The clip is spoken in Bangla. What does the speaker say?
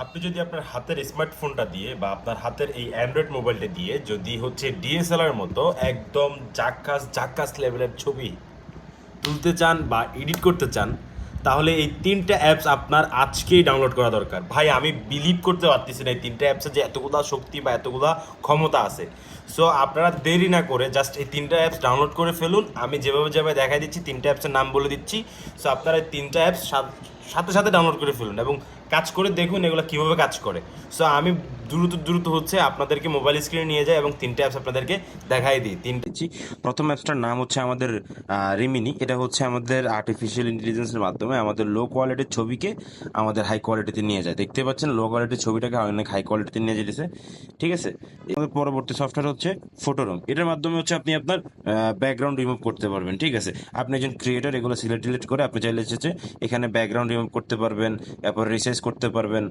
আপনি যদি আপনার হাতের স্মার্টফোনটা দিয়ে বা আপনার হাতের এই অ্যান্ড্রয়েড মোবাইলটা দিয়ে যদি হচ্ছে ডিএসএলআর মতো একদম জাক্কাস জাক্কাস লেভেলের ছবি তুলতে চান বা এডিট করতে চান, তাহলে এই তিনটা অ্যাপস আপনার আজকেই ডাউনলোড করা দরকার। ভাই আমি বিলিভ করতে পারতেছি না এই তিনটা অ্যাপসে যে এতগুলা শক্তি বা এতগুলা ক্ষমতা আছে। সো আপনারা দেরি না করে জাস্ট এই তিনটা অ্যাপস ডাউনলোড করে ফেলুন। আমি যেভাবে যেভাবে দেখাই দিচ্ছি তিনটা অ্যাপসের নাম বলে দিচ্ছি। সো আপনারা এই তিনটা অ্যাপস সাথে সাথে ডাউনলোড করে ফেলুন এবং কাজ করে দেখুন এগুলো কীভাবে কাজ করে। সো আমি দ্রুত দ্রুত হচ্ছে আপনাদেরকে মোবাইল স্ক্রিনে নিয়ে যাই এবং তিনটে অ্যাপস আপনাদেরকে দেখাই দিই। তিনটে প্রথম অ্যাপসটার নাম হচ্ছে আমাদের রিমিনি। এটা হচ্ছে আমাদের আর্টিফিশিয়াল ইন্টেলিজেন্সের মাধ্যমে আমাদের লো কোয়ালিটির ছবিকে আমাদের হাই কোয়ালিটিতে নিয়ে যায়। দেখতে পাচ্ছেন লো কোয়ালিটির ছবিটাকে অনেক হাই কোয়ালিটিতে নিয়ে যেতেছে। ঠিক আছে, আমাদের পরবর্তী সফটওয়্যার হচ্ছে ফটোরুম। এটার মাধ্যমে হচ্ছে আপনি আপনার ব্যাকগ্রাউন্ড রিমুভ করতে পারবেন। ঠিক আছে, আপনি একজন ক্রিয়েটর, এগুলো সিলেক্ট ডিলিট করে আপনি চাইলে এসেছে এখানে ব্যাকগ্রাউন্ড রিমুভ করতে পারবেন, তারপর রিসাইজ করতে পারবেন,